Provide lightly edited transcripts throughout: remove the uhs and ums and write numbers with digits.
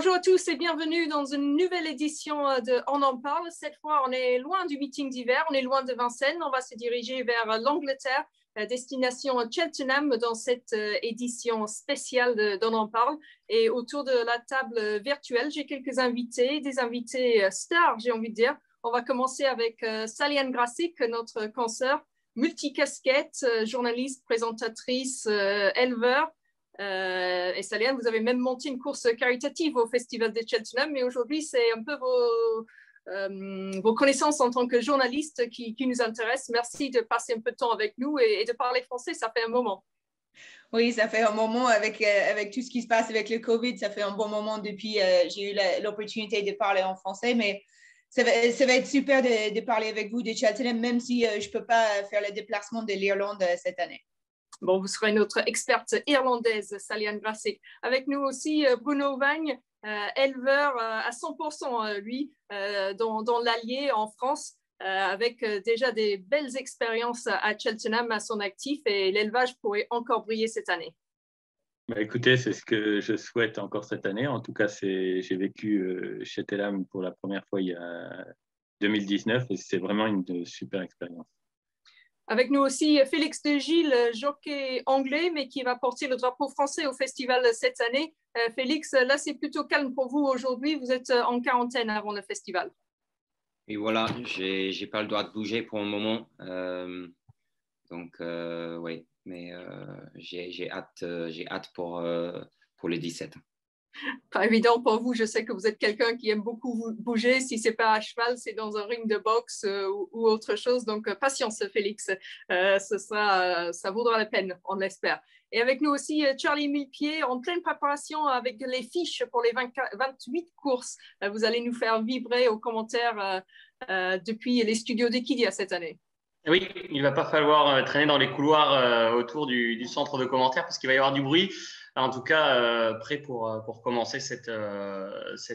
Bonjour à tous et bienvenue dans une nouvelle édition de On en parle. Cette fois, on est loin du meeting d'hiver, on est loin de Vincennes. On va se diriger vers l'Angleterre, destination Cheltenham dans cette édition spéciale d'On en parle. Et autour de la table virtuelle, j'ai quelques invités, des invités stars, j'ai envie de dire. On va commencer avec Sally-Anne Grasik, notre consoeur, multicasquette, journaliste, présentatrice, éleveur. Et Sally-Anne, vous avez même monté une course caritative au Festival de Cheltenham, mais aujourd'hui, c'est un peu vos connaissances en tant que journaliste qui nous intéressent. Merci de passer un peu de temps avec nous et de parler français, ça fait un moment. Oui, ça fait un moment avec tout ce qui se passe avec le COVID, ça fait un bon moment depuis j'ai eu l'opportunité de parler en français, mais ça va être super de parler avec vous de Cheltenham, même si je ne peux pas faire le déplacement de l'Irlande cette année. Bon, vous serez notre experte irlandaise, Sally-Anne Grasik. Avec nous aussi, Bruno Vagne, éleveur à 100%, lui, dans l'Allier en France, avec déjà des belles expériences à Cheltenham à son actif et l'élevage pourrait encore briller cette année. Bah, écoutez, c'est ce que je souhaite encore cette année. En tout cas, j'ai vécu Cheltenham pour la première fois il y a 2019 et c'est vraiment une super expérience. Avec nous aussi Félix de Gilles, jockey anglais, mais qui va porter le drapeau français au festival cette année. Félix, là, c'est plutôt calme pour vous aujourd'hui. Vous êtes en quarantaine avant le festival. Et voilà, j'ai pas le droit de bouger pour un moment. Oui, mais j'ai hâte pour le 17. Pas évident pour vous. Je sais que vous êtes quelqu'un qui aime beaucoup bouger. Si c'est pas à cheval, c'est dans un ring de boxe ou autre chose. Donc, patience, Félix. Ça vaudra la peine, on l'espère. Et avec nous aussi, Charlie Millepied, en pleine préparation avec les fiches pour les 28 courses. Vous allez nous faire vibrer aux commentaires depuis les studios d'Equidia cette année. Oui, il ne va pas falloir traîner dans les couloirs autour du centre de commentaires parce qu'il va y avoir du bruit. En tout cas, prêt pour commencer cette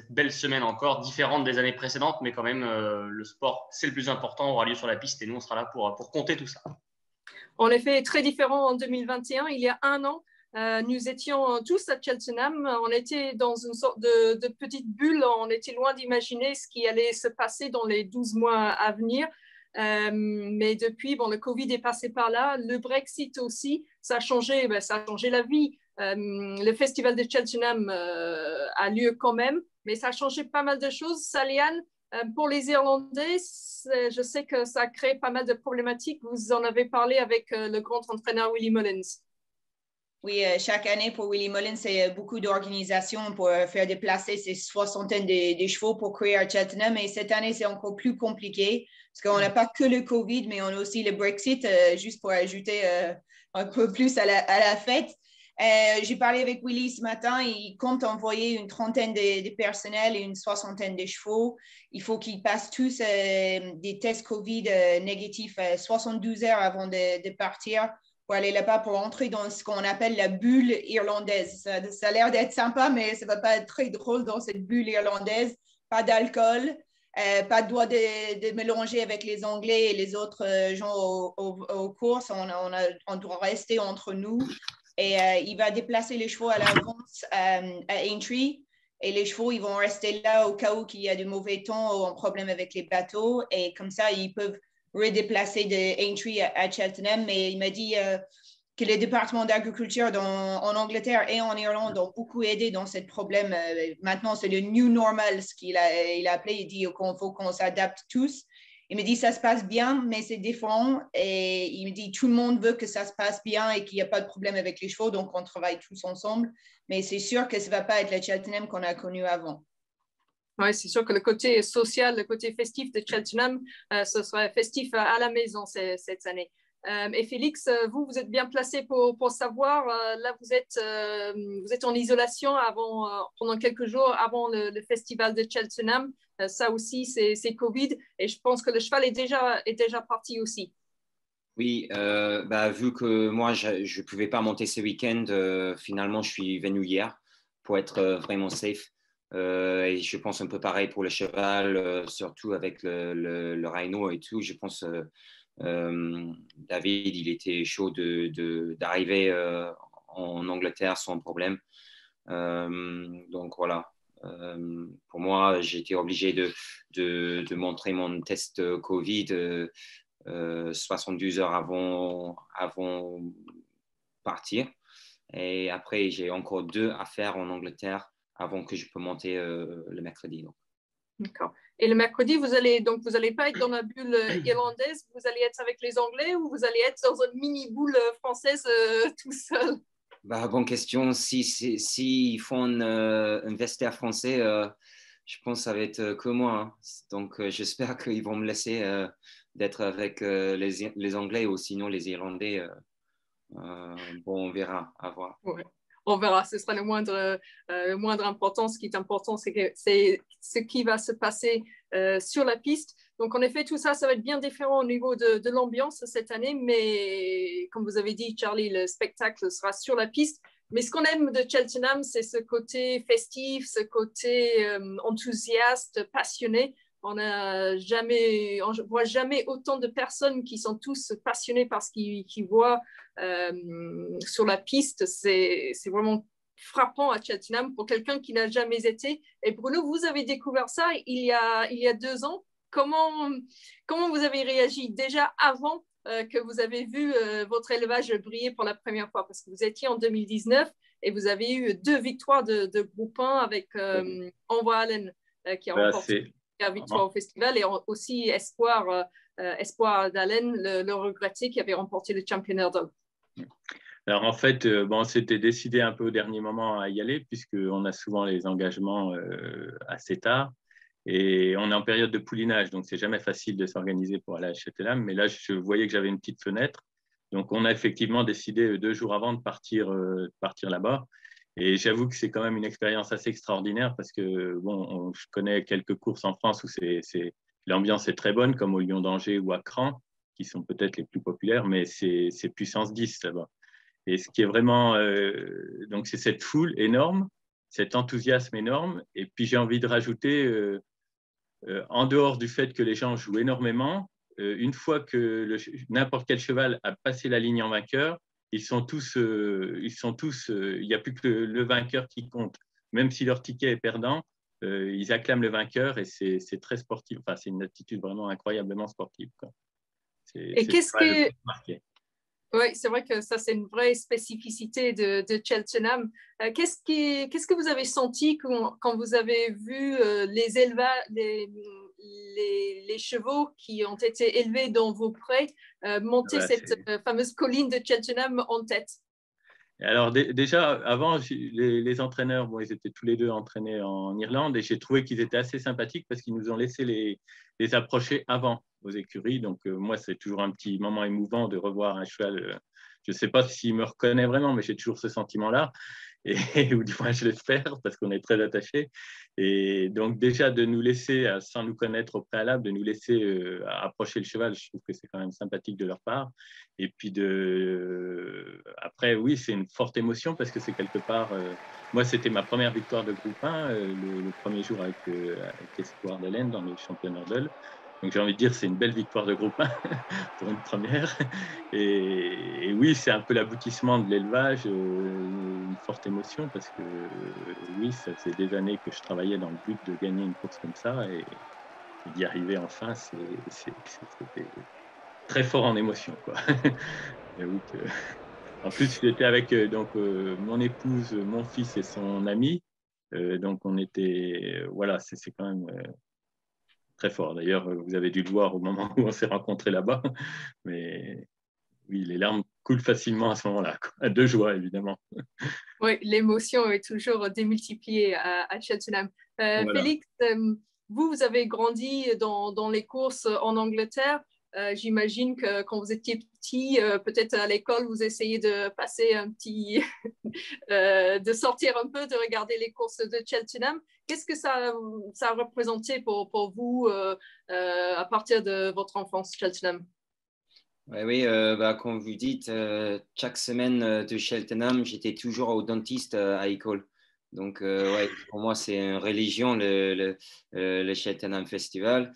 belle semaine encore, différente des années précédentes, mais quand même, le sport, c'est le plus important, aura lieu sur la piste et nous, on sera là pour compter tout ça. En effet, très différent en 2021. Il y a un an, nous étions tous à Cheltenham. On était dans une sorte de petite bulle. On était loin d'imaginer ce qui allait se passer dans les 12 mois à venir. Mais depuis, le Covid est passé par là. Le Brexit aussi, ça a changé la vie. Le festival de Cheltenham a lieu quand même, mais ça a changé pas mal de choses. Sally-Anne, pour les Irlandais, je sais que ça a créé pas mal de problématiques. Vous en avez parlé avec le grand entraîneur Willie Mullins. Oui, chaque année pour Willie Mullins, c'est beaucoup d'organisations pour faire déplacer ces soixantaines de chevaux pour courir à Cheltenham. Et cette année, c'est encore plus compliqué parce qu'on n'a pas que le COVID, mais on a aussi le Brexit, juste pour ajouter un peu plus à la fête. J'ai parlé avec Willie ce matin. Il compte envoyer une trentaine de personnels et une soixantaine de chevaux. Il faut qu'ils passent tous des tests COVID négatifs 72 heures avant de partir pour aller là-bas, pour entrer dans ce qu'on appelle la bulle irlandaise. Ça a l'air d'être sympa, mais ça ne va pas être très drôle dans cette bulle irlandaise. Pas d'alcool, pas de droit de mélanger avec les Anglais et les autres gens aux courses. On doit rester entre nous. Et il va déplacer les chevaux à l'avance à Aintree. Et les chevaux, ils vont rester là au cas où il y a de mauvais temps ou un problème avec les bateaux. Et comme ça, ils peuvent redéplacer de Aintree à Cheltenham. Mais il m'a dit que les départements d'agriculture en Angleterre et en Irlande ont beaucoup aidé dans ce problème. Maintenant, c'est le new normal, ce qu'il a appelé. Il dit qu'il faut qu'on s'adapte tous. Il me dit ça se passe bien, mais c'est différent. Et il me dit tout le monde veut que ça se passe bien et qu'il n'y a pas de problème avec les chevaux, donc on travaille tous ensemble. Mais c'est sûr que ça ne va pas être le Cheltenham qu'on a connu avant. Oui, c'est sûr que le côté social, le côté festif de Cheltenham, ce serait festif à la maison cette année. Et Félix, vous êtes bien placé pour savoir. Là, vous êtes en isolation pendant quelques jours avant le festival de Cheltenham. Ça aussi, c'est Covid. Et je pense que le cheval est déjà parti aussi. Oui, vu que moi, je ne pouvais pas monter ce week-end, finalement, je suis venu hier pour être vraiment safe. Et je pense un peu pareil pour le cheval, surtout avec le rhino et tout. Je pense David, il était chaud d'arriver en Angleterre sans problème. Donc voilà, Pour moi, j'ai été obligé de montrer mon test Covid 72 heures avant partir. Et après, j'ai encore 2 à faire en Angleterre avant que je peux monter le mercredi. Donc. D'accord. Et le mercredi, vous allez pas être dans la bulle irlandaise, vous allez être avec les Anglais ou vous allez être dans une mini boule française tout seul? Bah, bonne question. Si font un vestiaire français, je pense que ça va être que moi. Hein. Donc, j'espère qu'ils vont me laisser d'être avec les Anglais ou sinon les Irlandais. Bon, on verra, à voir. Ouais. On verra, ce sera le moindre important. Ce qui est important, c'est ce qui va se passer sur la piste. Donc, en effet, tout ça, ça va être bien différent au niveau de l'ambiance cette année. Mais comme vous avez dit, Charlie, le spectacle sera sur la piste. Mais ce qu'on aime de Cheltenham, c'est ce côté festif, ce côté enthousiaste, passionné. On ne voit jamais autant de personnes qui sont tous passionnées par ce qu'ils voient sur la piste. C'est vraiment frappant à Cheltenham pour quelqu'un qui n'a jamais été. Et Bruno, vous avez découvert ça il y a 2 ans. Comment vous avez réagi déjà avant que vous avez vu votre élevage briller pour la première fois? Parce que vous étiez en 2019 et vous avez eu 2 victoires de groupe 1 avec Envoy Allen qui a remporté la victoire au festival et aussi Espoir d'Allen, le regretté, qui avait remporté le championnat d'homme. Alors en fait, on s'était décidé un peu au dernier moment à y aller puisqu'on a souvent les engagements assez tard et on est en période de poulinage, donc c'est jamais facile de s'organiser pour aller à Cheltenham. Mais là, je voyais que j'avais une petite fenêtre, donc on a effectivement décidé 2 jours avant de partir là-bas. Et j'avoue que c'est quand même une expérience assez extraordinaire parce que je connais quelques courses en France où l'ambiance est très bonne, comme au Lion d'Angers ou à Cran, qui sont peut-être les plus populaires, mais c'est puissance 10 là-bas. Et ce qui est vraiment, donc c'est cette foule énorme, cet enthousiasme énorme. Et puis j'ai envie de rajouter, en dehors du fait que les gens jouent énormément, une fois que n'importe quel cheval a passé la ligne en vainqueur, il n'y a plus que le vainqueur qui compte. Même si leur ticket est perdant, ils acclament le vainqueur et c'est très sportif. Enfin, c'est une attitude vraiment incroyablement sportive, quoi. Et qu'est-ce que... Oui, c'est vrai que ça, c'est une vraie spécificité de Cheltenham. Qu'est-ce que vous avez senti quand vous avez vu les chevaux qui ont été élevés dans vos prés monter cette fameuse colline de Cheltenham en tête? Alors déjà, avant, les entraîneurs, ils étaient tous les 2 entraînés en Irlande et j'ai trouvé qu'ils étaient assez sympathiques parce qu'ils nous ont laissé les approcher avant aux écuries. Donc moi, c'est toujours un petit moment émouvant de revoir un cheval. Je ne sais pas s'il me reconnaît vraiment, mais j'ai toujours ce sentiment-là. Ou du moins, je l'espère parce qu'on est très attachés. Et donc déjà, de nous laisser, sans nous connaître au préalable, de nous laisser approcher le cheval, je trouve que c'est quand même sympathique de leur part. Et puis après, oui, c'est une forte émotion parce que c'est quelque part... moi, c'était ma première victoire de groupe 1, le premier jour avec Espoir d'Allen dans le championnat d'Eul. Donc j'ai envie de dire c'est une belle victoire de groupe 1 pour une première. Et oui, c'est un peu l'aboutissement de l'élevage, une forte émotion parce que oui, ça faisait des années que je travaillais dans le but de gagner une course comme ça et d'y arriver enfin, c'était très fort en émotion, quoi. En plus, j'étais avec mon épouse, mon fils et son ami. Donc on était, voilà, c'est quand même très fort. D'ailleurs, vous avez dû le voir au moment où on s'est rencontrés là-bas. Mais oui, les larmes coulent facilement à ce moment-là, de joie, évidemment. Oui, l'émotion est toujours démultipliée à Cheltenham. Voilà. Félix, vous avez grandi dans les courses en Angleterre. J'imagine que quand vous étiez petit, peut-être à l'école, vous essayez de passer de sortir un peu, de regarder les courses de Cheltenham. Qu'est-ce que ça a représenté pour vous à partir de votre enfance, Cheltenham? Oui, comme vous dites, chaque semaine de Cheltenham, j'étais toujours au dentiste à l'école. Donc, pour moi, c'est une religion, le Cheltenham Festival.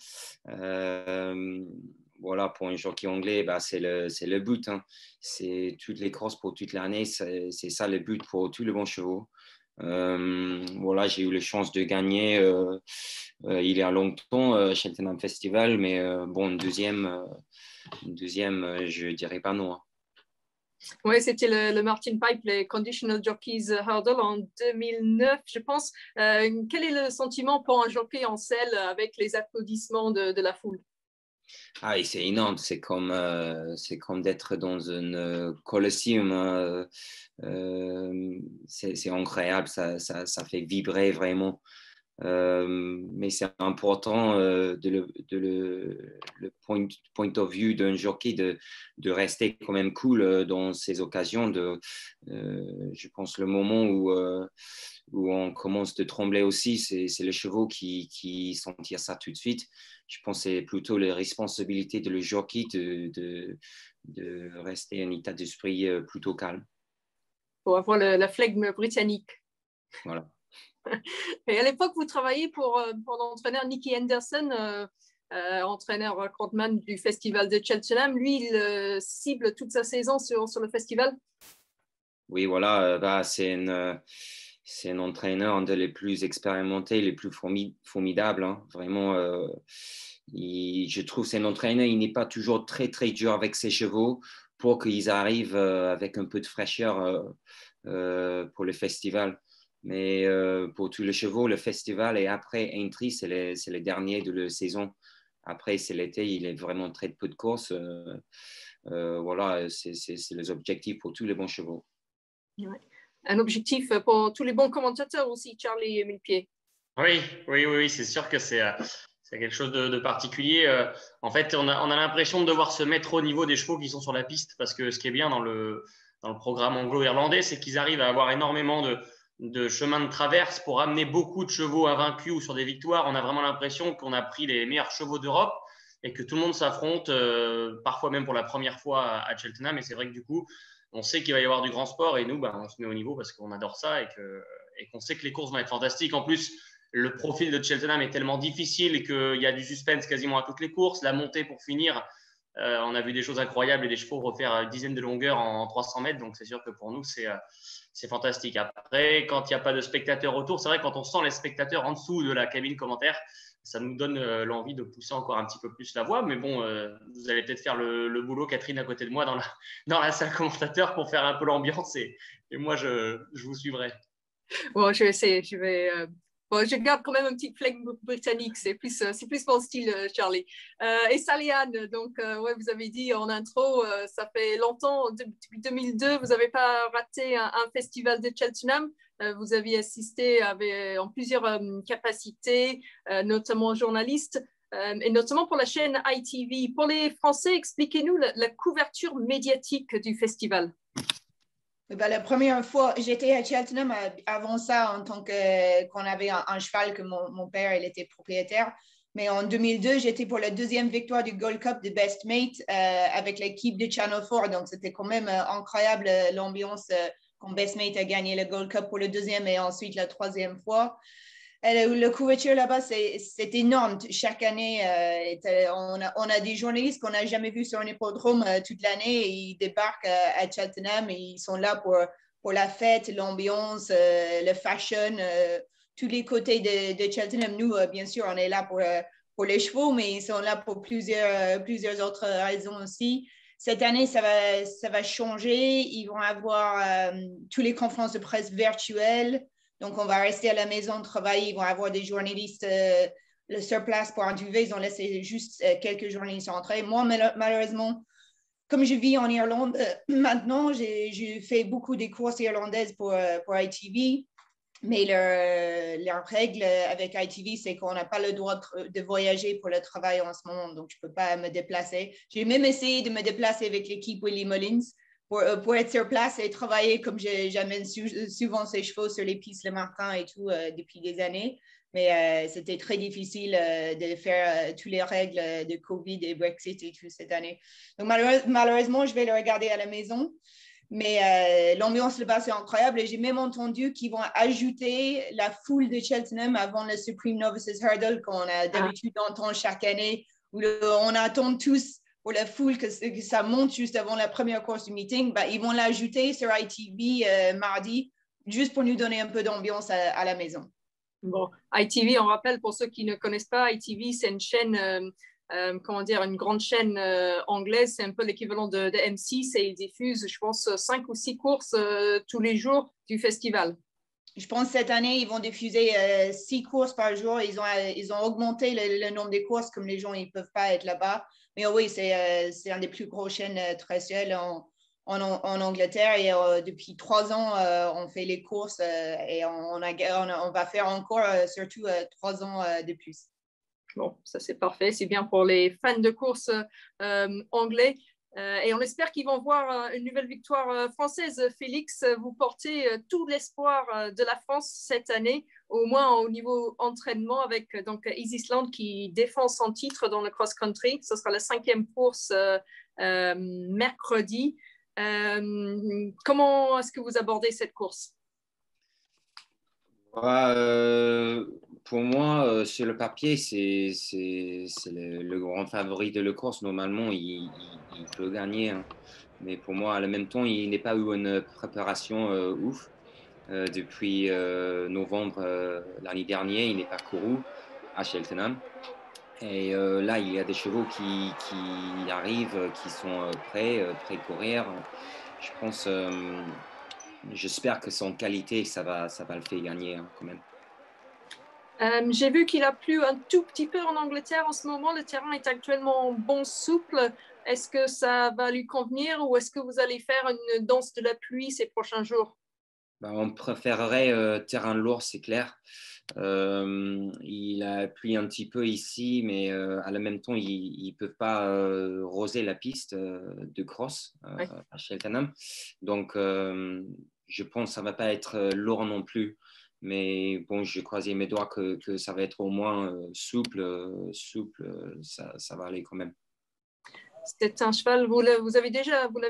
Voilà, pour un jockey anglais, c'est le but. Hein. C'est toutes les courses pour toute l'année. C'est ça le but pour tous les bons chevaux. Voilà, j'ai eu la chance de gagner il y a longtemps Cheltenham Festival, mais bon, une deuxième, je dirais pas non. Oui, c'était le Martin Pipe, les Conditional Jockeys Hurdle en 2009, je pense. Quel est le sentiment pour un jockey en selle avec les applaudissements de la foule? Ah, et c'est énorme, c'est comme d'être dans un Colosseum. C'est incroyable, ça fait vibrer vraiment. Mais c'est important le point of view d'un jockey de rester quand même cool dans ces occasions. Je pense le moment où on commence de trembler aussi, c'est les chevaux qui sentent ça tout de suite. Je pense que c'est plutôt la responsabilité de le jockey de rester en état d'esprit plutôt calme. Pour avoir la flegme britannique. Voilà. Et à l'époque, vous travailliez pour l'entraîneur Nicky Henderson, entraîneur recordman du festival de Cheltenham. Lui, il cible toute sa saison sur le festival. Oui, voilà. C'est un entraîneur un des plus expérimentés, les plus formidables. Hein. Vraiment, je trouve que c'est un entraîneur, il n'est pas toujours très, très dur avec ses chevaux pour qu'ils arrivent avec un peu de fraîcheur pour le festival. Mais pour tous les chevaux, le festival et après Aintree, c'est le dernier de la saison. Après, c'est l'été, il est vraiment très peu de courses. Voilà, c'est les objectifs pour tous les bons chevaux. Ouais. Un objectif pour tous les bons commentateurs aussi, Charlie Millepied. Oui, c'est sûr que c'est quelque chose de particulier. En fait, on a l'impression de devoir se mettre au niveau des chevaux qui sont sur la piste, parce que ce qui est bien dans le programme anglo-irlandais, c'est qu'ils arrivent à avoir énormément de chemins de traverse pour amener beaucoup de chevaux invaincus ou sur des victoires. On a vraiment l'impression qu'on a pris les meilleurs chevaux d'Europe et que tout le monde s'affronte, parfois même pour la première fois à Cheltenham. Et c'est vrai que du coup, on sait qu'il va y avoir du grand sport et nous, on se met au niveau parce qu'on adore ça et qu'on sait que les courses vont être fantastiques. En plus, le profil de Cheltenham est tellement difficile qu'il y a du suspense quasiment à toutes les courses. La montée pour finir, on a vu des choses incroyables et des chevaux refaire une dizaine de longueurs en 300 mètres. Donc, c'est sûr que pour nous, c'est fantastique. Après, quand il n'y a pas de spectateurs autour, c'est vrai que quand on sent les spectateurs en dessous de la cabine commentaire, ça nous donne l'envie de pousser encore un petit peu plus la voix. Mais bon, vous allez peut-être faire le boulot, Catherine, à côté de moi dans la salle commentateur pour faire un peu l'ambiance et moi, je vous suivrai. Bon, je vais essayer. Bon, je garde quand même un petit flegme britannique, c'est plus mon style, Charlie. Et Sally-Anne, donc, ouais, vous avez dit en intro, ça fait longtemps, depuis 2002, vous n'avez pas raté un festival de Cheltenham. Vous aviez assisté en plusieurs capacités, notamment journaliste, et notamment pour la chaîne ITV. Pour les Français, expliquez-nous la couverture médiatique du festival. La première fois, j'étais à Cheltenham avant ça, en tant qu'on avait un cheval que mon père, il était propriétaire. Mais en 2002, j'étais pour la deuxième victoire du Gold Cup de Best Mate avec l'équipe de Channel 4. Donc, c'était quand même incroyable l'ambiance quand Best Mate a gagné le Gold Cup pour le deuxième et ensuite la troisième fois. La couverture là-bas, c'est énorme. Chaque année, on a des journalistes qu'on n'a jamais vus sur un hippodrome toute l'année. Ils débarquent à Cheltenham et ils sont là pour la fête, l'ambiance, le fashion, tous les côtés de Cheltenham. Nous, bien sûr, on est là pour les chevaux, mais ils sont là pour plusieurs autres raisons aussi. Cette année, ça va changer. Ils vont avoir toutes les conférences de presse virtuelles. Donc, on va rester à la maison, travailler. Ils vont avoir des journalistes le surplace pour interviewer. Ils ont laissé juste quelques journalistes entrer. Moi, malheureusement, comme je vis en Irlande maintenant, j'ai fait beaucoup des courses irlandaises pour ITV. Mais leur règle avec ITV, c'est qu'on n'a pas le droit de voyager pour le travail en ce moment. Donc, je ne peux pas me déplacer. J'ai même essayé de me déplacer avec l'équipe Willie Mullins pour être sur place et travailler comme j'amène souvent ces chevaux sur les pistes le matin et tout depuis des années. Mais c'était très difficile de faire toutes les règles de COVID et Brexit et tout cette année. Donc, malheureusement, je vais le regarder à la maison. Mais l'ambiance là-bas, c'est incroyable. Et j'ai même entendu qu'ils vont ajouter la foule de Cheltenham avant le Supreme Novices Hurdle qu'on a d'habitude d'entendre chaque année, où on attend tous pour la foule que ça monte juste avant la première course du meeting. Ils vont l'ajouter sur ITV mardi juste pour nous donner un peu d'ambiance à la maison. Bon, ITV, on rappelle pour ceux qui ne connaissent pas, ITV, c'est une chaîne, comment dire, une grande chaîne anglaise, c'est un peu l'équivalent de M6 et ils diffusent, je pense, 5 ou 6 courses tous les jours du festival. Je pense que cette année, ils vont diffuser 6 courses par jour. Ils ont augmenté le nombre de courses comme les gens ne peuvent pas être là-bas. Mais oui, c'est un des plus grosses chaînes traditionnelles en Angleterre. Et depuis 3 ans, on fait les courses et on va faire encore surtout 3 ans de plus. Bon, ça c'est parfait. C'est bien pour les fans de course anglais. Et on espère qu'ils vont voir une nouvelle victoire française. Félix, vous portez tout l'espoir de la France cette année, au moins au niveau entraînement, avec donc Easy-Island qui défend son titre dans le cross-country. Ce sera la 5e course mercredi. Comment est-ce que vous abordez cette course? Pour moi, sur le papier, c'est le grand favori de la course. Normalement, il peut gagner, hein. Mais pour moi, en même temps, il n'est pas eu une préparation ouf. Depuis novembre l'année dernière, il n'est pas couru à Cheltenham. Et là, il y a des chevaux qui arrivent, qui sont prêts à courir. Je pense, j'espère que son qualité, ça va le faire gagner, hein, quand même. J'ai vu qu'il a plu un tout petit peu en Angleterre en ce moment. Le terrain est actuellement bon, souple. Est-ce que ça va lui convenir ou est-ce que vous allez faire une danse de la pluie ces prochains jours? On préférerait terrain lourd, c'est clair. Il a plu un petit peu ici, mais à la même temps, ils ne peuvent pas roser la piste de cross à Cheltenham. Donc, je pense que ça ne va pas être lourd non plus. Mais bon, je croisais mes doigts que ça va être au moins souple, ça va aller quand même. C'est un cheval, vous l'avez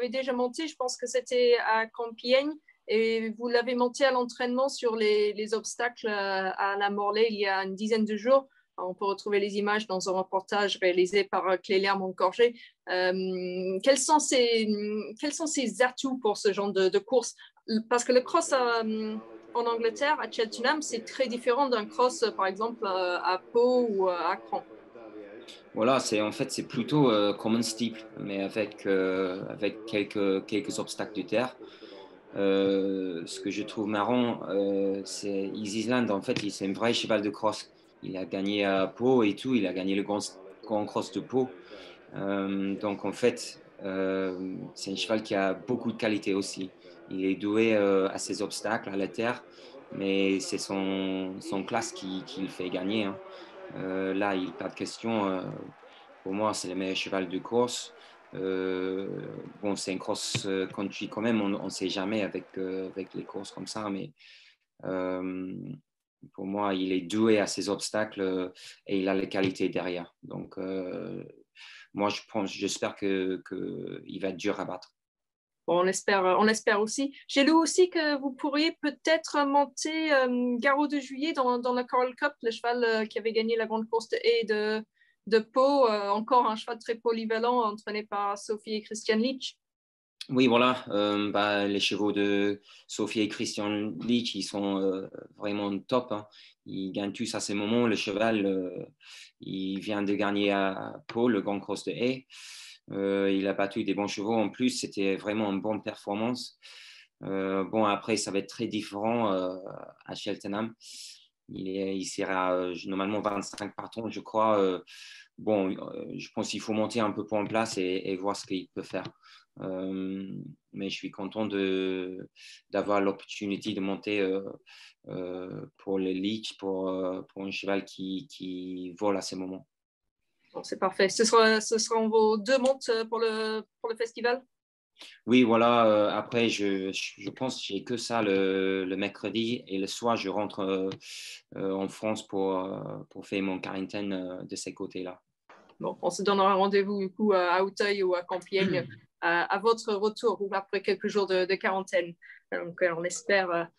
déjà monté, je pense que c'était à Compiègne, et vous l'avez monté à l'entraînement sur les obstacles à la Morlaix il y a une dizaine de jours. On peut retrouver les images dans un reportage réalisé par Clélia Moncorgé. Quels sont ses atouts pour ce genre de course? Parce que le cross en Angleterre, à Cheltenham, c'est très différent d'un cross, par exemple, à Pau ou à Cran. Voilà, c'est plutôt comme un steeple, mais avec quelques obstacles de terre. Ce que je trouve marrant, c'est Easy-Island, en fait, c'est un vrai cheval de cross. Il a gagné à Pau et tout, il a gagné le grand cross de Pau. Donc, en fait, c'est un cheval qui a beaucoup de qualité aussi. Il est doué à ses obstacles, à la terre, mais c'est son classe qui le fait gagner, hein. Là, il n'y a pas de question. Pour moi, c'est le meilleur cheval de course. Bon, c'est un cross country quand même, on ne sait jamais avec les courses comme ça, mais pour moi, il est doué à ses obstacles et il a les qualités derrière. Donc, moi, j'espère qu'il va être dur à battre. Bon, on espère aussi. J'ai lu aussi que vous pourriez peut-être monter Garrot de Juillet dans la Coral Cup, le cheval qui avait gagné la grande course de Pau, encore un cheval très polyvalent entraîné par Sophie et Christian Leach. Oui, voilà. Les chevaux de Sophie et Christian Leach, ils sont vraiment top, hein. Ils gagnent tous à ces moments. Le cheval, il vient de gagner à Pau, le Grand Cross de Hay. Il a battu des bons chevaux. En plus, c'était vraiment une bonne performance. Bon, après, ça va être très différent à Cheltenham. Il sera normalement 25 partants, je crois. Bon, je pense qu'il faut monter un peu pour en place et voir ce qu'il peut faire. Mais je suis content d'avoir l'opportunité de monter pour le Leach, pour un cheval qui vole à ces moments. Bon, c'est parfait. Ce seront vos 2 montes pour le festival? Oui, voilà. Après, je pense que j'ai que ça le mercredi et le soir, je rentre en France pour faire mon quarantaine de ces côtés-là. Bon, on se donnera rendez-vous du coup à Auteuil ou à Compiègne à votre retour ou après quelques jours de quarantaine. Donc, on espère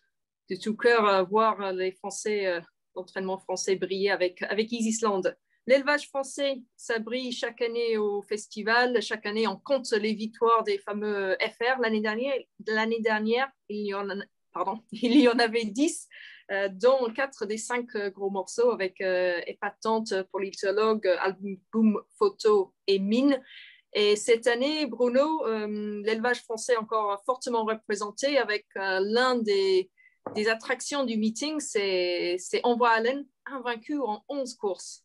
de tout cœur voir les Français, l'entraînement français briller avec Easy-Island. L'élevage français, ça brille chaque année au festival. Chaque année, on compte les victoires des fameux FR. L'année dernière, il y en il y en avait 10, dont 4 des 5 gros morceaux avec Épatante, Politologue, Album Photo et Mine. Et cette année, Bruno, l'élevage français est encore fortement représenté avec l'un des attractions du meeting, c'est Envoi Allen, invaincu en 11 courses.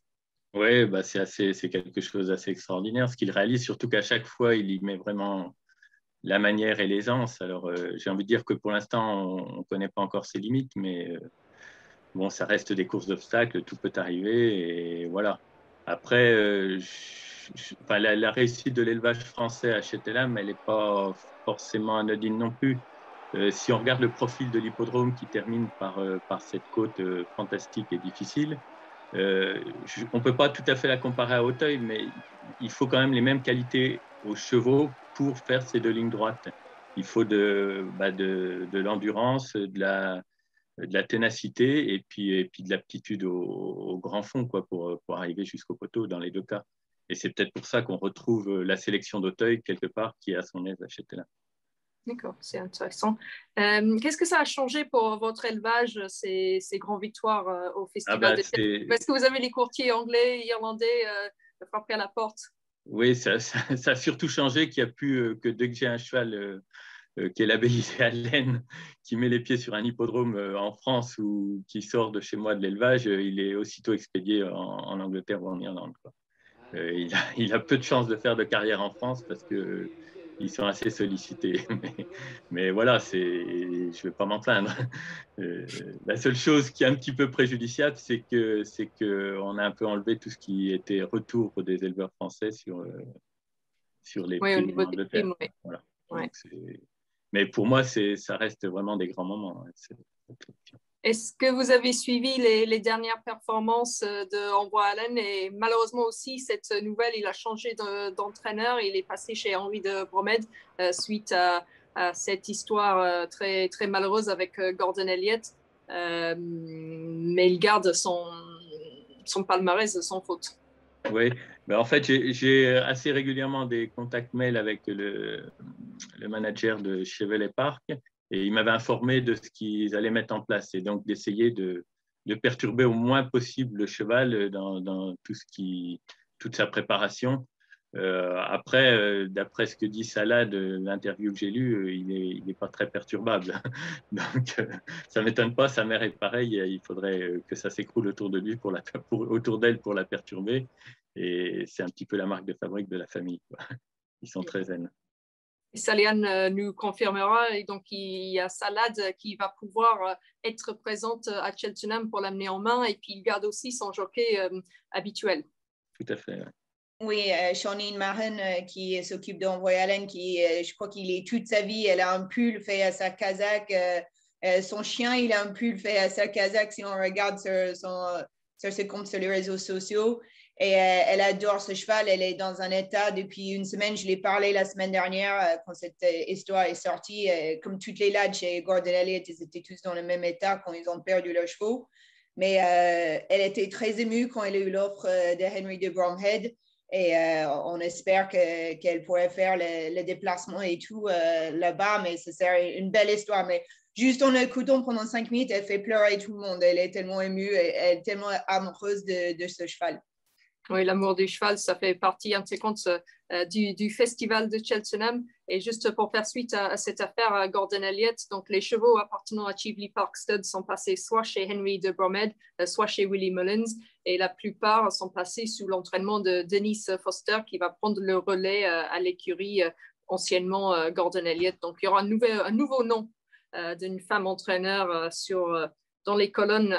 Oui, bah c'est quelque chose d'assez extraordinaire ce qu'il réalise, surtout qu'à chaque fois, il y met vraiment la manière et l'aisance. Alors, j'ai envie de dire que pour l'instant, on ne connaît pas encore ses limites, mais bon, ça reste des courses d'obstacles, tout peut arriver, et voilà. Après, enfin, la réussite de l'élevage français à Cheltenham, elle n'est pas forcément anodine non plus. Si on regarde le profil de l'hippodrome qui termine par cette côte fantastique et difficile, on ne peut pas tout à fait la comparer à Auteuil, mais il faut quand même les mêmes qualités aux chevaux pour faire ces 2 lignes droites. Il faut de l'endurance, de la ténacité et puis de l'aptitude au grand fond quoi, pour arriver jusqu'au poteau dans les 2 cas. Et c'est peut-être pour ça qu'on retrouve la sélection d'Auteuil quelque part qui est à son aise à Cheltenham. D'accord, c'est intéressant. Qu'est-ce que ça a changé pour votre élevage, ces grandes victoires au Festival de Cheltenham? Est-ce que vous avez les courtiers anglais, irlandais frapper à la porte? Oui, ça a surtout changé qu'il n'y a plus que dès que j'ai un cheval qui est labellisé Allen, qui met les pieds sur un hippodrome en France ou qui sort de chez moi de l'élevage, il est aussitôt expédié en Angleterre ou en Irlande, quoi. Il a peu de chances de faire de carrière en France parce que ils sont assez sollicités. Mais voilà, je ne vais pas m'en plaindre. La seule chose qui est un petit peu préjudiciable, c'est qu'on a un peu enlevé tout ce qui était retour des éleveurs français sur les oui, prix au niveau en des Angleterre. primes, oui. Voilà. Ouais. Mais pour moi, ça reste vraiment des grands moments. Est-ce que vous avez suivi les dernières performances de Envoi Allen? Et malheureusement aussi, cette nouvelle, il a changé d'entraîneur. Il est passé chez Henry de Bromhead suite à cette histoire très, très malheureuse avec Gordon Elliott. Mais il garde son palmarès sans faute. Oui, en fait, j'ai assez régulièrement des contacts mail avec le manager de Cheveley Park et il m'avait informé de ce qu'ils allaient mettre en place et donc d'essayer de perturber au moins possible le cheval dans toute sa préparation. Après, d'après ce que dit Salah de l'interview que j'ai lue, il n'est pas très perturbable. Donc, ça ne m'étonne pas, sa mère est pareille, il faudrait que ça s'écroule autour de lui, autour d'elle pour la perturber. Et c'est un petit peu la marque de fabrique de la famille, quoi. Ils sont très zen. Saliane nous confirmera, et donc il y a Salade qui va pouvoir être présente à Cheltenham pour l'amener en main, et puis il garde aussi son jockey habituel. Tout à fait, ouais. Oui, Shawneen Mahan qui s'occupe d'Envoi Allen, je crois qu'il est toute sa vie, elle a un pull fait à sa casaque. Son chien, il a un pull fait à sa casaque si on regarde sur ses comptes sur les réseaux sociaux. Et elle adore ce cheval. Elle est dans un état depuis une semaine. Je l'ai parlé la semaine dernière quand cette histoire est sortie. Comme toutes les lads chez Gordon Elliott, ils étaient tous dans le même état quand ils ont perdu leurs chevaux. Mais elle était très émue quand elle a eu l'offre de Henry de Bromhead. Et on espère qu'elle pourrait faire le déplacement et tout là-bas. Mais ce serait une belle histoire. Mais juste en l'écoutant pendant 5 minutes, elle fait pleurer tout le monde. Elle est tellement émue, elle est tellement amoureuse de ce cheval. Oui, l'amour du cheval, ça fait partie intégrante du festival de Cheltenham. Et juste pour faire suite à cette affaire, Gordon Elliott, donc les chevaux appartenant à Cheveley Park Stud sont passés soit chez Henry de Bromhead, soit chez Willie Mullins. Et la plupart sont passés sous l'entraînement de Denise Foster, qui va prendre le relais à l'écurie anciennement Gordon Elliott. Donc, il y aura un nouveau nom d'une femme entraîneur dans les colonnes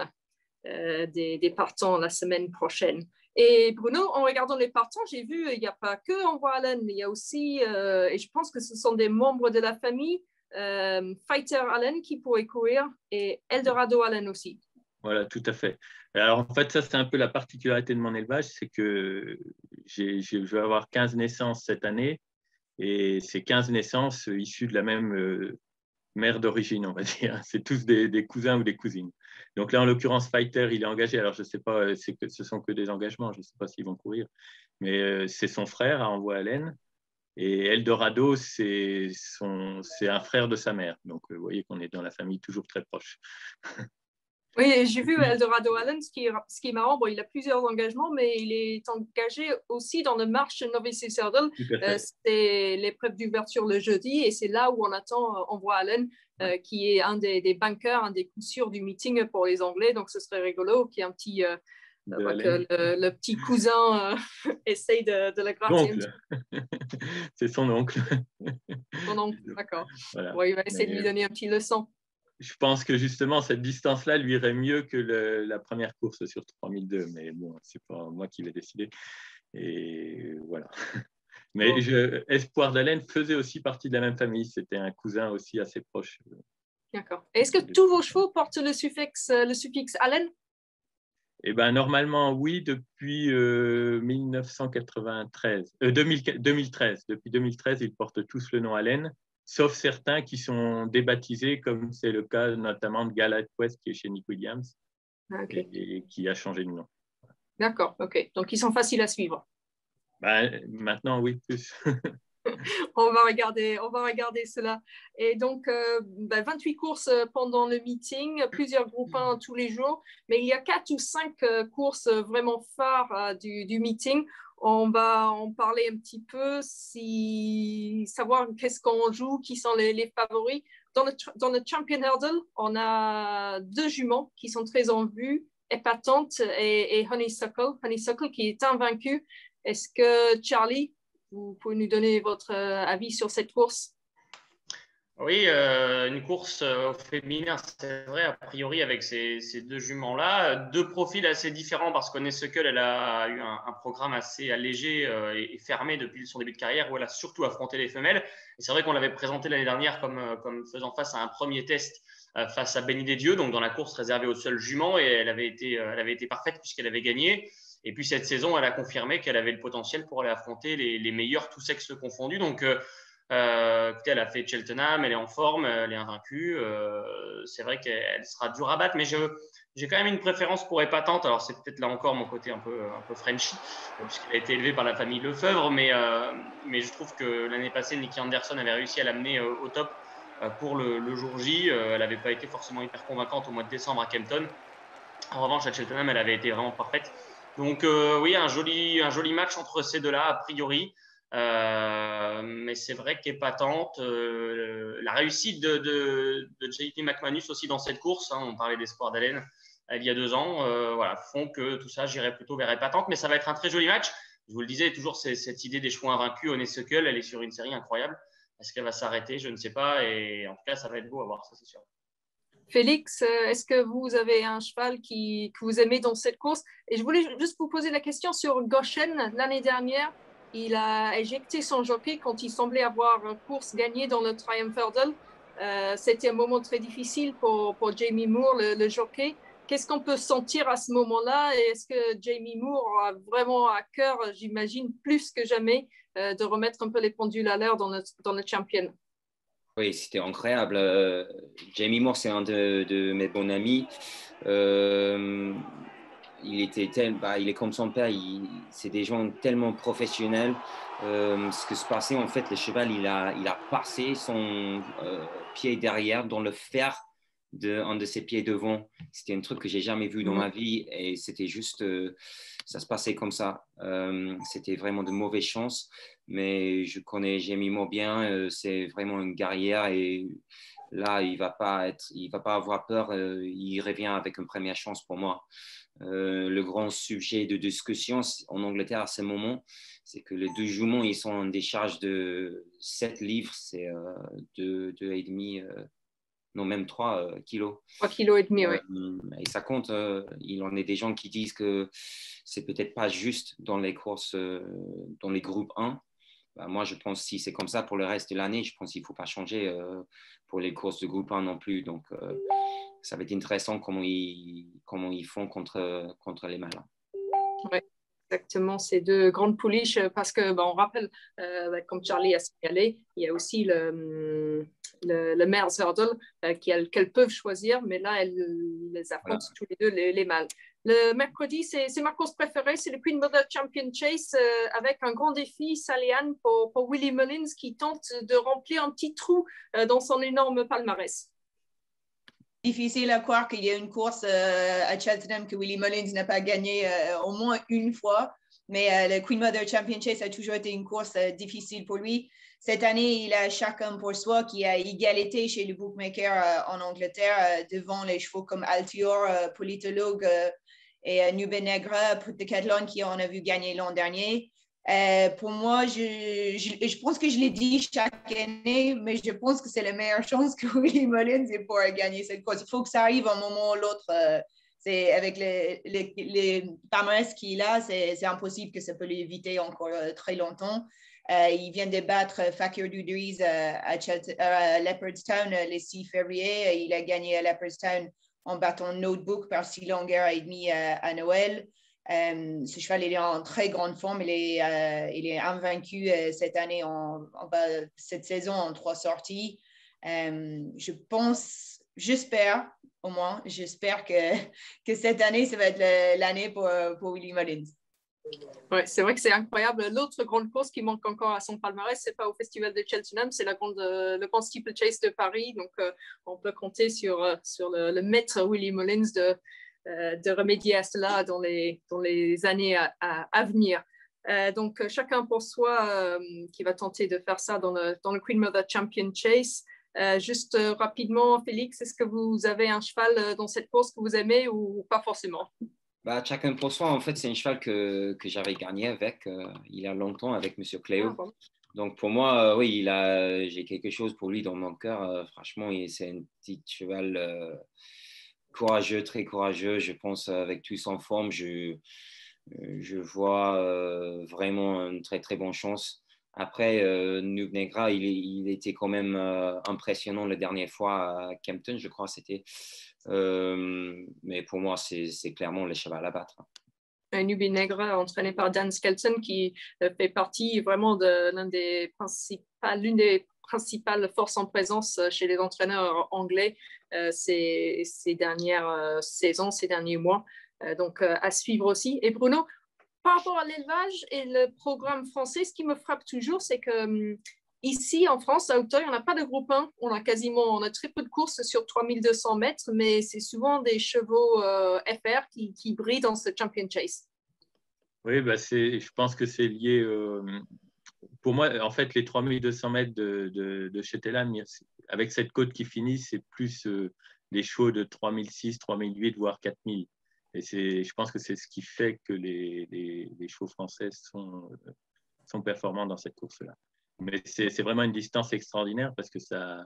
des partants la semaine prochaine. Et Bruno, en regardant les partants, j'ai vu, il n'y a pas que Envoi Allen, mais il y a aussi, et je pense que ce sont des membres de la famille, Fighter Allen qui pourrait courir et Eldorado Allen aussi. Voilà, tout à fait. Alors, en fait, ça, c'est un peu la particularité de mon élevage, c'est que je vais avoir 15 naissances cette année et ces 15 naissances issues de la même mère d'origine, on va dire. C'est tous des cousins ou des cousines. Donc là, en l'occurrence, Fighter, il est engagé. Alors, je ne sais pas, ce sont que des engagements. Je ne sais pas s'ils vont courir. Mais c'est son frère à Envoi Allen. Et Eldorado, c'est un frère de sa mère. Donc, vous voyez qu'on est dans la famille toujours très proche. Oui, j'ai vu Eldorado Allen, ce qui est marrant, bon, il a plusieurs engagements, mais il est engagé aussi dans le Marche Novices Hurdle. C'est l'épreuve d'ouverture le jeudi, et c'est là où on voit Allen, qui est un des bunkers, un des coups sûrs du meeting pour les Anglais. Donc, ce serait rigolo qu'il y ait un petit... que le petit cousin essaye de le gratter. C'est son oncle. Son oncle, d'accord. Voilà. Bon, il va essayer de lui donner un petit leçon. Je pense que justement, cette distance-là lui irait mieux que la première course sur 3002. Mais bon, c'est pas moi qui vais décider. Et voilà. Mais Espoir d'Allen faisait aussi partie de la même famille. C'était un cousin aussi assez proche. D'accord. Est-ce que tous vos chevaux portent le suffixe Allen? Eh ben, normalement, oui, depuis 2013. Depuis 2013, ils portent tous le nom Allen, sauf certains qui sont débaptisés, comme c'est le cas notamment de Gallagher West, qui est chez Nick Williams, et qui a changé de nom. D'accord, ok. Donc, ils sont faciles à suivre. Ben, maintenant, oui, plus. On va regarder cela. Et donc, 28 courses pendant le meeting, plusieurs groupes 1 tous les jours, mais il y a 4 ou 5 courses vraiment phares du meeting. On va en parler un petit peu, savoir qu'est-ce qu'on joue, qui sont les favoris. Dans le Champion Hurdle, on a 2 juments qui sont très en vue, Épatante et Honeysuckle qui est invaincu. Est-ce que Charlie, vous pouvez nous donner votre avis sur cette course? Oui, une course au féminin, c'est vrai, a priori, avec ces 2 juments-là. 2 profils assez différents parce qu'Honeysuckle, elle a eu un programme assez allégé et fermé depuis son début de carrière où elle a surtout affronté les femelles. Et c'est vrai qu'on l'avait présenté l'année dernière comme faisant face à un premier test face à Béni des Dieux, donc dans la course réservée aux seuls juments, et elle avait été parfaite puisqu'elle avait gagné. Et puis cette saison, elle a confirmé qu'elle avait le potentiel pour aller affronter les meilleurs, tous sexes confondus. Donc, écoutez, elle a fait Cheltenham, elle est en forme, elle est invaincue. C'est vrai qu'elle sera dure à battre, mais j'ai quand même une préférence pour Épatante. Alors, c'est peut-être là encore mon côté un peu Frenchy, puisqu'elle a été élevée par la famille Lefebvre, mais je trouve que l'année passée, Nicky Anderson avait réussi à l'amener au top pour le jour J. Elle n'avait pas été forcément hyper convaincante au mois de décembre à Kempton. En revanche, à Cheltenham, elle avait été vraiment parfaite. Donc, oui, un joli match entre ces deux-là, a priori. Mais c'est vrai qu'épatante. La réussite de JT McManus aussi dans cette course, on parlait d'Espoir d'Allen il y a 2 ans, font que tout ça, j'irai plutôt vers épatante. Mais ça va être un très joli match. Je vous le disais, toujours cette idée des chevaux invaincus. Honeysuckle, elle est sur une série incroyable. Est-ce qu'elle va s'arrêter? Je ne sais pas. Et en tout cas, ça va être beau à voir, ça c'est sûr. Félix, est-ce que vous avez un cheval que vous aimez dans cette course? Et je voulais juste vous poser la question sur Goshen. L'année dernière, il a éjecté son jockey quand il semblait avoir une course gagnée dans le Triumph Hurdle. C'était un moment très difficile pour Jamie Moore, le jockey. Qu'est-ce qu'on peut sentir à ce moment-là? Et est-ce que Jamie Moore a vraiment à cœur, j'imagine, plus que jamais, de remettre un peu les pendules à l'heure dans le Champion? Oui, c'était incroyable. Jamie Moore, c'est un de mes bons amis. Il est comme son père. C'est des gens tellement professionnels. Ce que se passait, en fait, le cheval, il a passé son pied derrière dans le fer un de ses pieds devant. C'était un truc que j'ai jamais vu dans ma vie et c'était juste, ça se passait comme ça. C'était vraiment de mauvaise chance, mais je connais Jamie Moore bien. C'est vraiment une guerrière et là, il va pas avoir peur. Il revient avec une première chance pour moi. Le grand sujet de discussion en Angleterre à ce moment, c'est que les 2 juments, ils sont en décharge de 7 livres, c'est 2,5 non, même 3 kilos. 3,5 kilos, oui. Et ça compte. Il en est des gens qui disent que c'est peut-être pas juste dans les courses, dans les groupes 1. Moi, je pense que si c'est comme ça pour le reste de l'année, je pense qu'il ne faut pas changer pour les courses de groupe 1 non plus. Donc, ça va être intéressant comment ils font contre les malins. Oui, exactement. Ces 2 grandes pouliches, parce que, on rappelle, comme Charlie a signalé, il y a aussi le Mares Hurdle qu'elles peuvent choisir, mais là, elles affrontent tous les 2 les mâles. Le mercredi, c'est ma course préférée, c'est le Queen Mother Champion Chase avec un grand défi, Sally-Anne, pour Willie Mullins qui tente de remplir un petit trou dans son énorme palmarès. Difficile à croire qu'il y a une course à Cheltenham que Willie Mullins n'a pas gagné au moins une fois. Mais le Queen Mother Champion Chase a toujours été une course difficile pour lui. Cette année, il a chacun pour soi qui a égalité chez le bookmaker en Angleterre devant les chevaux comme Altior, Politologue et Nube Negra, Decathlon qui en a vu gagner l'an dernier. Pour moi, je pense que je l'ai dit chaque année, mais je pense que c'est la meilleure chance que Willie Mullins ait pour gagner cette course. Il faut que ça arrive un moment ou l'autre. C'est avec les palmarès qu'il a, c'est impossible que ça peut l'éviter encore très longtemps. Il vient de battre Fakir Doudouise à Leopardstown le 6 février. Il a gagné à Leopardstown en battant Notebook par 6 longueurs et demie à Noël. Ce cheval il est en très grande forme. Il est invaincu cette année, cette saison en 3 sorties. J'espère au moins, que cette année, ça va être l'année pour Willie Mullins. Ouais, c'est vrai que c'est incroyable. L'autre grande course qui manque encore à son palmarès, c'est pas au Festival de Cheltenham, c'est le Grand Steeple Chase de Paris. Donc, on peut compter sur le maître Willie Mullins de remédier à cela dans les années à venir. Donc, chacun pour soi qui va tenter de faire ça dans le Queen Mother Champion Chase. Juste rapidement, Félix, est-ce que vous avez un cheval dans cette course que vous aimez ou pas forcément? Chacun pour soi, en fait, c'est un cheval que j'avais gagné avec il y a longtemps avec M. Cléo. Bon. Donc pour moi, oui, j'ai quelque chose pour lui dans mon cœur. Franchement, c'est un petit cheval courageux, très courageux. Je pense avec tous en forme, je vois vraiment une très très bonne chance. Après, Nube Negra, il était quand même impressionnant la dernière fois à Kempton, je crois, c'était. Mais pour moi, c'est clairement le cheval à battre. Nube Negra, entraîné par Dan Skelton, qui fait partie vraiment de l'une des principales forces en présence chez les entraîneurs anglais ces dernières saisons, ces derniers mois. Donc, à suivre aussi. Et Bruno, par rapport à l'élevage et le programme français, ce qui me frappe toujours, c'est que ici, en France, à Auteuil, on n'a pas de groupe 1. On a très peu de courses sur 3200 mètres, mais c'est souvent des chevaux FR qui brillent dans ce Champion Chase. Oui, je pense que c'est lié. Pour moi, en fait, les 3200 mètres de Cheltenham, avec cette côte qui finit, c'est plus des chevaux de 3006, 3008, voire 4000. Et je pense que c'est ce qui fait que les chevaux français sont performants dans cette course-là. Mais c'est vraiment une distance extraordinaire parce que ça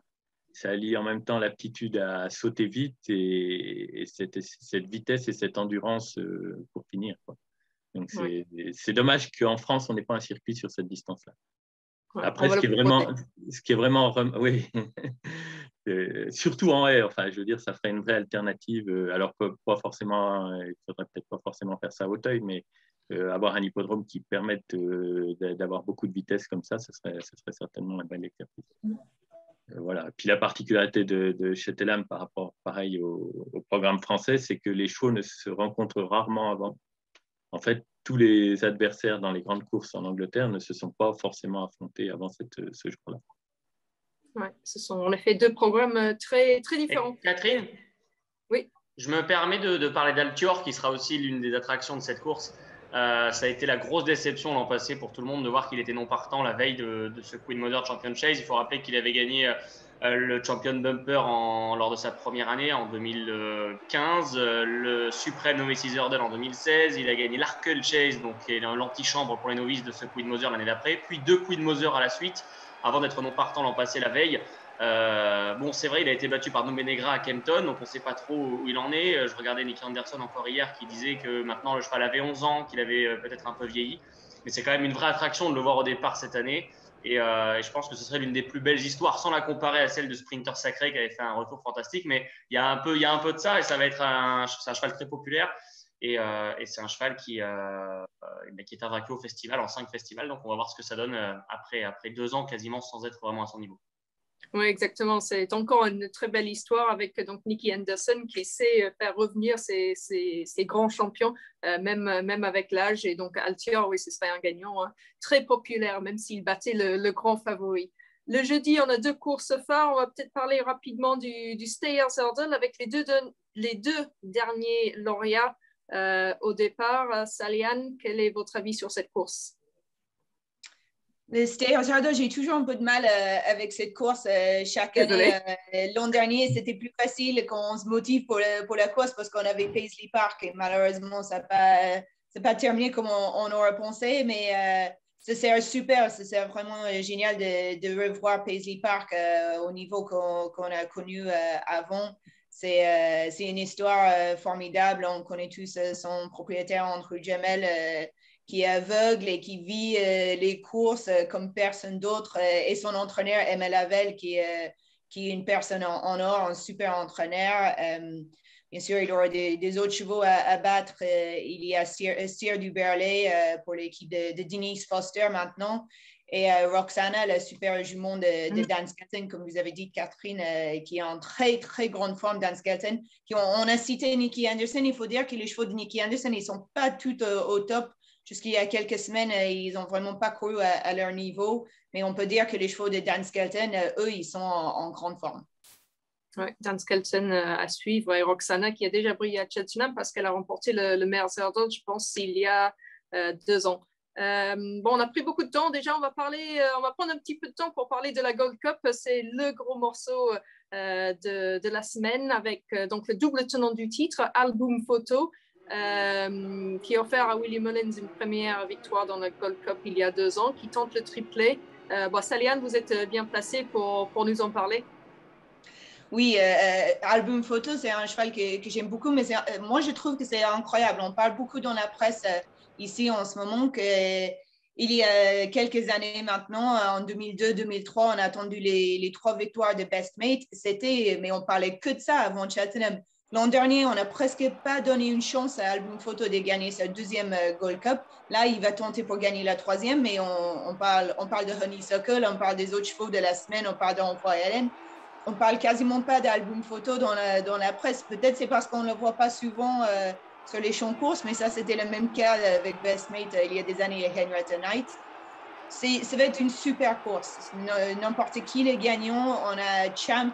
allie en même temps l'aptitude à sauter vite et cette vitesse et cette endurance pour finir, quoi. Donc, c'est dommage qu'en France, on n'ait pas un circuit sur cette distance-là. Ouais, après, ce qui est vraiment oui, surtout en haie, enfin, je veux dire, ça ferait une vraie alternative. Alors que pas forcément, il faudrait peut-être pas forcément faire ça à Auteuil, mais avoir un hippodrome qui permette d'avoir beaucoup de vitesse comme ça serait certainement un bel exercice. Voilà. Puis la particularité de Cheltenham par rapport, pareil, au programme français, c'est que les chevaux ne se rencontrent rarement avant. En fait, tous les adversaires dans les grandes courses en Angleterre ne se sont pas forcément affrontés avant ce jour-là. Oui, ce sont en effet 2 programmes très, très différents. Et Catherine? Oui. Je me permets de parler d'Altior, qui sera aussi l'une des attractions de cette course. Ça a été la grosse déception l'an passé pour tout le monde de voir qu'il était non partant la veille de ce Queen Mother Champion Chase. Il faut rappeler qu'il avait gagné le Champion Bumper lors de sa première année en 2015, le Supreme Novice Hurdle en 2016, il a gagné l'Arkel Chase, donc qui est l'antichambre pour les novices de ce Queen Mother l'année d'après, puis 2 Queen Mother à la suite avant d'être non partant l'an passé la veille. Bon, c'est vrai, il a été battu par Nube Negra à Kempton, donc on ne sait pas trop où il en est. Je regardais Nicky Anderson encore hier qui disait que maintenant le cheval avait 11 ans, qu'il avait peut-être un peu vieilli, mais c'est quand même une vraie attraction de le voir au départ cette année. Et je pense que ce serait l'une des plus belles histoires, sans la comparer à celle de Sprinter Sacré qui avait fait un retour fantastique. Mais il y a un peu de ça, et ça va être c'est un cheval très populaire. Et c'est un cheval qui est invaincu au festival, en 5 festivals. Donc on va voir ce que ça donne après 2 ans quasiment sans être vraiment à son niveau. Oui, exactement. C'est encore une très belle histoire avec donc Nicky Henderson qui essaie de faire revenir ses grands champions, même avec l'âge. Et donc Altior, oui, ce serait un gagnant très populaire, même s'il battait le grand favori. Le jeudi, on a 2 courses phares. On va peut-être parler rapidement du Stayers Hurdle avec les deux derniers lauréats au départ. Saliane, quel est votre avis sur cette course? Le Stayers Hurdle, j'ai toujours un peu de mal avec cette course chaque Désolée. année. L'an dernier, c'était plus facile quand on se motive pour la course parce qu'on avait Paisley Park et malheureusement, ça n'a pas terminé comme on aurait pensé, mais ça c'est super, c'est vraiment génial de revoir Paisley Park au niveau qu'on a connu avant. C'est une histoire formidable. On connaît tous son propriétaire, Andrew Jamel, qui est aveugle et qui vit les courses comme personne d'autre, et son entraîneur, Emma Lavelle, qui est une personne en or, un super entraîneur. Bien sûr, il y aura des autres chevaux à battre. Il y a Steer du Berlay pour l'équipe de Denise Foster maintenant. Et Roxana, la super jument de Dan Skelton, comme vous avez dit, Catherine, qui est en très, très grande forme, Dan Skelton. On a cité Nicky Anderson. Il faut dire que les chevaux de Nicky Anderson, ils ne sont pas tous au top. Jusqu'il y a quelques semaines, ils n'ont vraiment pas couru à leur niveau. Mais on peut dire que les chevaux de Dan Skelton, eux, ils sont en grande forme. Ouais, Dan Skelton à suivre et Roxana qui a déjà brillé à Cheltenham parce qu'elle a remporté le Mares Hurdle, je pense, il y a 2 ans. Bon, on a pris beaucoup de temps. Déjà, on va prendre un petit peu de temps pour parler de la Gold Cup. C'est le gros morceau de la semaine avec donc le double tenant du titre, Album Photo, qui a offert à Willie Mullins une première victoire dans la Gold Cup il y a 2 ans, qui tente le triplé. Saliane, vous êtes bien placé pour nous en parler. Oui, Album Photo, c'est un cheval que j'aime beaucoup, mais moi, je trouve que c'est incroyable. On parle beaucoup dans la presse ici en ce moment qu'il y a quelques années maintenant, en 2002-2003, on a attendu les 3 victoires de Best Mate. Mais on parlait que de ça avant Cheltenham. L'an dernier, on n'a presque pas donné une chance à Album Photo de gagner sa 2e Gold Cup. Là, il va tenter pour gagner la 3e, mais on parle de Honeysuckle, on parle des autres chevaux de la semaine, on parle d'Envoi Hélène. On parle quasiment pas d'album photo dans la presse. Peut-être c'est parce qu'on ne le voit pas souvent sur les champs courses, mais ça, c'était le même cas avec Best Mate il y a des années à Henrietta Knight. Ça va être une super course. N'importe qui les gagnants. On a Champ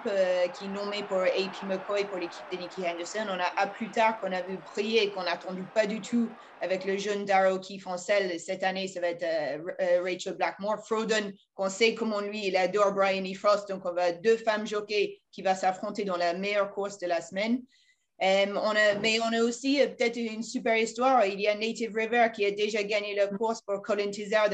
qui est nommé pour AP McCoy pour l'équipe de Nicky Henderson. On a A plus tard qu'on a vu briller et qu'on n'attendu pas du tout avec le jeune Darrow Keefe en selle. Cette année, ça va être Rachel Blackmore. Frodon, qu'on sait comment lui, il adore Bryony Frost. Donc, on va 2 femmes jockeys qui vont s'affronter dans la meilleure course de la semaine. Mais on a aussi peut-être une super histoire. Il y a Native River qui a déjà gagné la course pour Colin Tizard.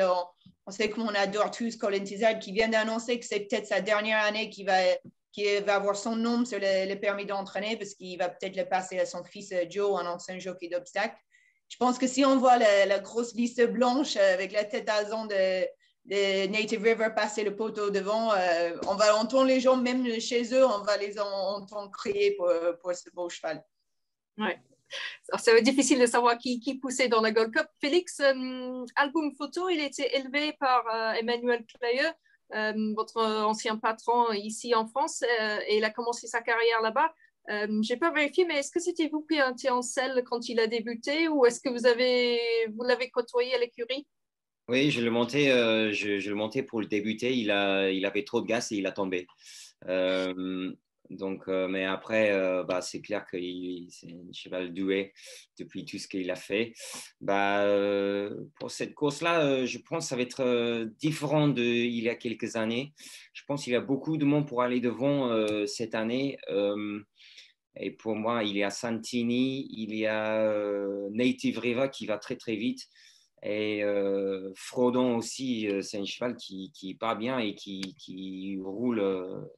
On sait qu'on adore tous Colin Tizard, qui vient d'annoncer que c'est peut-être sa dernière année qui va avoir son nom sur le permis d'entraîner parce qu'il va peut-être le passer à son fils Joe, un ancien jockey d'obstacles. Je pense que si on voit la grosse liste blanche avec la tête à zone de Native River passer le poteau devant, on va entendre les gens, même chez eux, on va les entendre crier pour ce beau cheval. Ouais. Alors, ça va être difficile de savoir qui poussait dans la Gold Cup. Félix, Album Photo, il a été élevé par Emmanuel Clayeux, votre ancien patron ici en France, et il a commencé sa carrière là-bas. Je n'ai pas vérifié, mais est-ce que c'était vous qui étiez en selle quand il a débuté ou est-ce que vous l'avez côtoyé à l'écurie? Oui, je le montais pour le débuter. Il avait trop de gaz et il a tombé. Mais après, c'est clair que c'est un cheval doué depuis tout ce qu'il a fait. Pour cette course-là, je pense que ça va être différent d'il y a quelques années. Je pense qu'il y a beaucoup de monde pour aller devant cette année. Et pour moi, il y a Santini, il y a Native River qui va très, très vite. Et Frodon aussi, c'est un cheval qui part bien et qui roule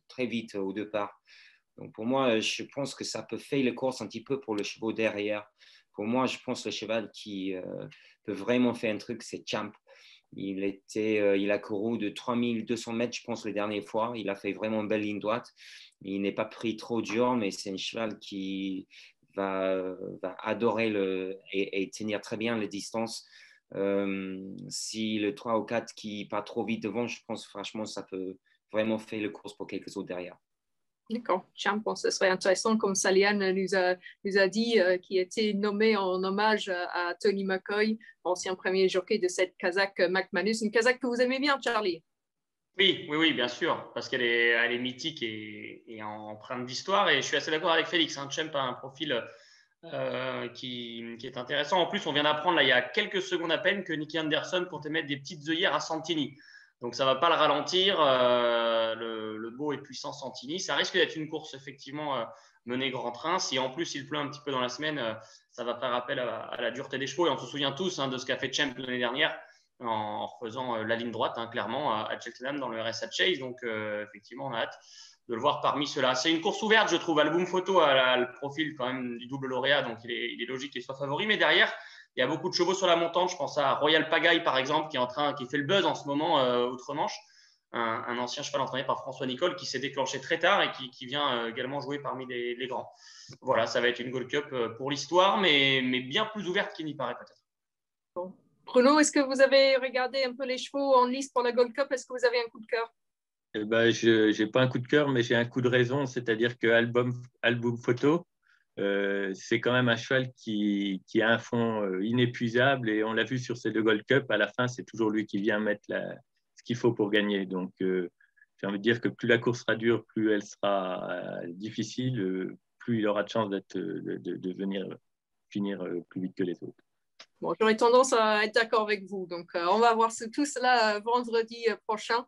très vite au départ. Donc pour moi, je pense que ça peut faire les courses un petit peu pour le cheval derrière. Pour moi, je pense que le cheval qui peut vraiment faire un truc, c'est Champ. Il a couru de 3200 mètres, je pense, la dernière fois. Il a fait vraiment une belle ligne droite. Il n'est pas pris trop dur, mais c'est un cheval qui va adorer et tenir très bien les distances. Si le 3 ou 4 qui part trop vite devant, je pense franchement ça peut vraiment fait le course pour quelques autres derrière. D'accord, Champ, ce serait intéressant, comme Saliane nous a dit, qui a été nommé en hommage à Tony McCoy, ancien premier jockey de cette Kazakh McManus. Une Kazakh que vous aimez bien, Charlie? Oui, bien sûr, parce qu'elle est mythique et empreinte d'histoire. Et je suis assez d'accord avec Félix. Champ a un profil qui est intéressant. En plus, on vient d'apprendre là, il y a quelques secondes à peine que Nicky Anderson comptait mettre des petites œillères à Santini. Donc, ça ne va pas le ralentir. Le beau et puissant Santini. Ça risque d'être une course effectivement menée grand train. Si en plus il pleut un petit peu dans la semaine, ça va faire appel à la dureté des chevaux. Et on se souvient tous de ce qu'a fait Champ l'année dernière en refaisant la ligne droite, clairement, à Cheltenham dans le RSA Chase. Donc, effectivement, on a hâte de le voir parmi ceux-là. C'est une course ouverte, je trouve. Album Photo a le profil quand même du double lauréat, donc il est logique qu'il soit favori. Mais derrière, il y a beaucoup de chevaux sur la montante. Je pense à Royal Pagaille, par exemple, qui fait le buzz en ce moment outre-Manche. Un ancien cheval entraîné par François Nicole qui s'est déclenché très tard et qui vient également jouer parmi les grands. Voilà, ça va être une Gold Cup pour l'histoire, mais bien plus ouverte qu'il n'y paraît peut-être. Bon. Bruno, est-ce que vous avez regardé un peu les chevaux en lice pour la Gold Cup? Est-ce que vous avez un coup de cœur? Je n'ai pas un coup de cœur, mais j'ai un coup de raison, c'est-à-dire que Album Photo, c'est quand même un cheval qui a un fond inépuisable et on l'a vu sur ces 2 Gold Cup, à la fin, c'est toujours lui qui vient mettre ce qu'il faut pour gagner. Donc, j'ai envie de dire que plus la course sera dure, plus elle sera difficile, plus il aura de chance de venir finir plus vite que les autres. Bon, j'aurais tendance à être d'accord avec vous. Donc, on va voir tout cela vendredi prochain.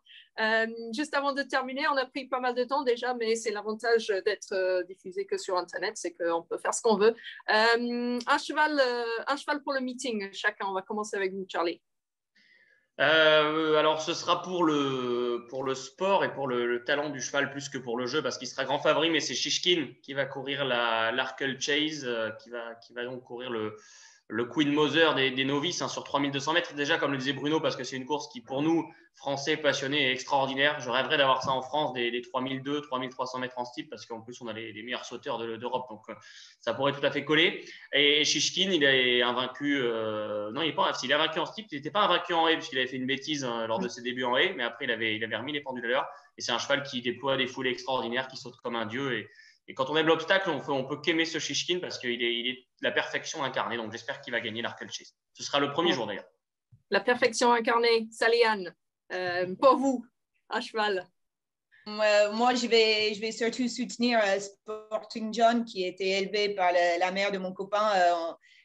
Juste avant de terminer, on a pris pas mal de temps déjà, mais c'est l'avantage d'être diffusé que sur Internet, c'est qu'on peut faire ce qu'on veut. Un cheval pour le meeting, chacun. On va commencer avec vous, Charlie. Alors, ce sera pour le sport et pour le talent du cheval plus que pour le jeu, parce qu'il sera grand favori, mais c'est Shishkin qui va courir l'Arkel Chase, qui va donc courir le Queen Mother des novices sur 3200 mètres. Déjà, comme le disait Bruno, parce que c'est une course qui, pour nous, Français passionnés, est extraordinaire. Je rêverais d'avoir ça en France, des 3200, 3300 mètres en steeple, parce qu'en plus, on a les meilleurs sauteurs d'Europe. Donc, ça pourrait tout à fait coller. Et Shishkin, il est invaincu. Non, il est invaincu en steeple. Il n'était pas invaincu en haie, puisqu'il avait fait une bêtise lors de ses débuts en haie. Mais après, il avait remis les pendules à l'heure. Et c'est un cheval qui déploie des foulées extraordinaires, qui saute comme un dieu. Et quand on aime l'obstacle, on peut qu'aimer ce Shishkin parce qu'il est la perfection incarnée. Donc, j'espère qu'il va gagner l'Arkel Chase. Ce sera le premier jour, d'ailleurs. La perfection incarnée, Saliane, pour vous, à cheval. Moi, je vais surtout soutenir Sporting John, qui a été élevé par la mère de mon copain.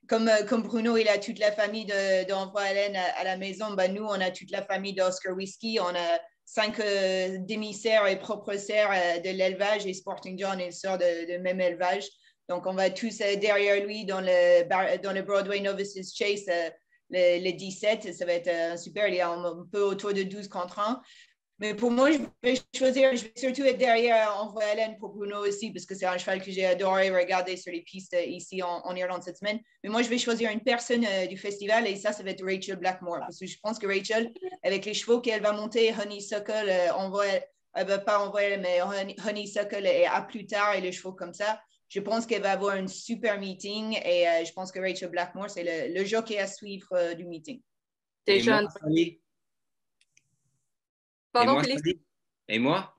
Comme Bruno, il a toute la famille d'Envoi Hélène à la maison. Nous, on a toute la famille d'Oscar Whisky. On a 5 demi-sœurs et propres sœurs de l'élevage, et Sporting John est sœur de même élevage. Donc, on va tous derrière lui dans le Broadway Novices Chase le 17. Ça va être super. Il y a un peu autour de 12 contre 1. Mais pour moi, je vais surtout être derrière Envoi Hélène pour Bruno aussi, parce que c'est un cheval que j'ai adoré regarder sur les pistes ici en Irlande cette semaine. Mais moi, je vais choisir une personne du festival, et ça va être Rachel Blackmore, parce que je pense que Rachel, avec les chevaux qu'elle va monter, Honeysuckle, pas Envoi Hélène, mais Honeysuckle et à plus tard, et les chevaux comme ça, je pense qu'elle va avoir un super meeting, et je pense que Rachel Blackmore, c'est le jockey à suivre du meeting. Déjà. Pardon, Félix. Et moi?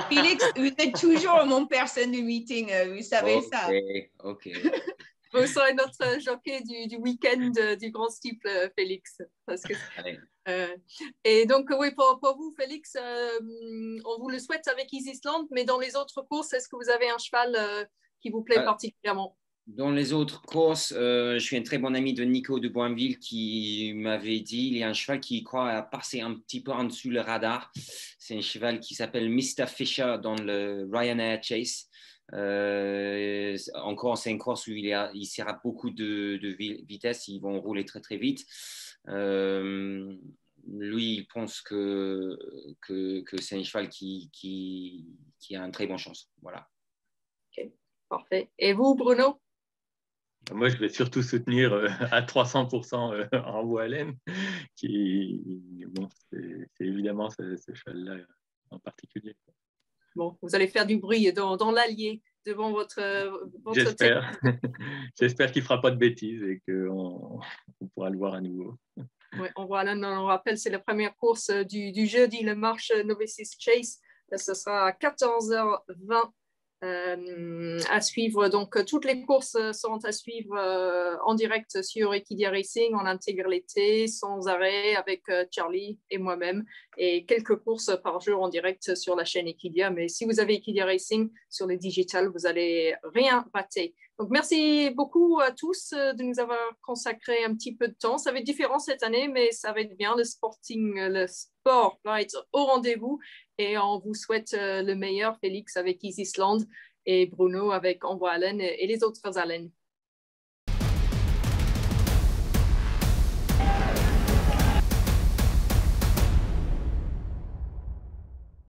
Félix, vous êtes toujours mon personne du meeting, vous savez ça. Ok. Vous serez notre jockey du week-end du Grand Steeple, Félix. Parce que, et donc, oui, pour vous, Félix, on vous le souhaite avec Easysland, mais dans les autres courses, est-ce que vous avez un cheval qui vous plaît particulièrement? Dans les autres courses, je suis un très bon ami de Nico de Boinville qui m'avait dit il y a un cheval qui croit à passer un petit peu en dessous le radar. C'est un cheval qui s'appelle Mr. Fisher dans le Ryanair Chase. Encore, c'est une course où il sera beaucoup de vitesse. Ils vont rouler très très vite. Lui, il pense que c'est un cheval qui a une très bonne chance. Voilà. Ok, parfait. Et vous, Bruno? Moi, je vais surtout soutenir à 300% Envoi Hélène, qui, bon, c'est évidemment ce cheval-là en particulier. Bon, vous allez faire du bruit dans l'Allier devant votre J'espère. J'espère qu'il ne fera pas de bêtises et qu'on pourra le voir à nouveau. Oui, on rappelle, c'est la première course du jeudi, le Marche Novices Chase. Ce sera à 14h20 à suivre. Donc, toutes les courses seront à suivre en direct sur Equidia Racing en intégralité, sans arrêt, avec Charlie et moi-même, et quelques courses par jour en direct sur la chaîne Equidia. Mais si vous avez Equidia Racing sur les digital, vous n'allez rien rater. Donc, merci beaucoup à tous de nous avoir consacré un petit peu de temps. Ça va être différent cette année, mais ça va être bien. Le sport va être au rendez-vous et on vous souhaite le meilleur, Félix avec Easy Island et Bruno avec Envoi Allen et les autres Allen.